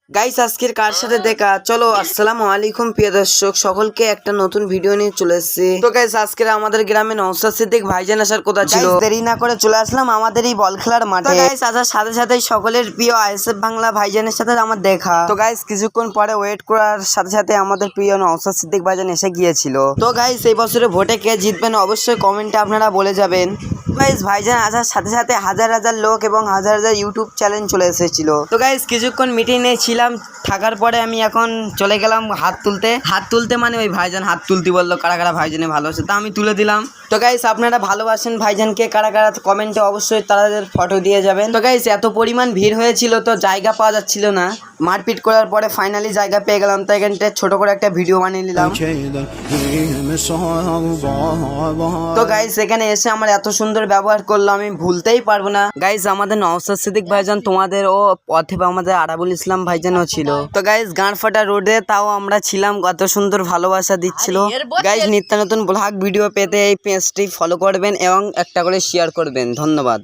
Guys আজকের কার সাথে দেখা, চলো আসসালামু আলাইকুম প্রিয় দর্শক সকলকে একটা নতুন ভিডিও নিয়ে চলে এসেছি। তো গাইস আজকে আমাদের গ্রামে নওশাদ সিদ্দিক ভাইজান আসার কথা ছিল, দেরি না করে চলে আসলাম আমাদের এই বল খেলার মাঠে। তো গাইস আসার সাথে সাথে সকলের প্রিয় আইএসএফ বাংলা ভাইজানের সাথে আমার দেখা। তো গাইস কিছুক্ষণ পরে ওয়েট করার সাথে সাথে আমাদের প্রিয় নওশাদ সিদ্দিক ভাইজান এসে গিয়েছিল। তো গাইস এই বছরে ভোটে কে জিতবেন অবশ্যই কমেন্টে আপনারা বলে যাবেন। গাইস ভাইজান আসার সাথে সাথে হাজার হাজার লোক এবং হাজার হাজার ইউটিউব চ্যানেল চলে এসেছিল। তো গাইস কিছুক্ষণ মিটিংয়ে ছিলাম, থাকার পরে আমি এখন চলে গেলাম হাত তুলতে মানে ওই ভাইজান হাত তুলতে বললো, কারা কারা ভাইজানে ভালোবাসে, তা আমি তুলে দিলাম। তো গাইস আপনারা ভালোবাসেন ভাইজানকে কারা কারা কমেন্টে অবশ্যই তাদের ফটো দিয়ে যাবেন। তো গাইস এত পরিমাণ ভিড় হয়েছিল তো জায়গা পাওয়া যাচ্ছিল না, মারপিট করার পরে ফাইনালি জায়গা পেয়ে গেলাম। তো এখানটা ছোট করে একটা ভিডিও বানিয়ে নিলাম। তো গাইস এখানে এসে আমার এত সুন্দর ব্যবহার করলো আমি ভুলতেই পারবো না। গাইস আমাদের নওশাদ সিদ্দিক ভাইজান তোমাদের ও অথবা আমাদের আরাবুল ইসলাম ভাইজানও ছিল। তো গাইস গাঁটফাটা রোডে তাও আমরা ছিলাম, কত সুন্দর ভালোবাসা দিচ্ছিল। গাইস নিত্য নতুন ব্লগ ভিডিও পেতে এই পেজটি ফলো করবেন এবং একটা করে শেয়ার করবেন। ধন্যবাদ।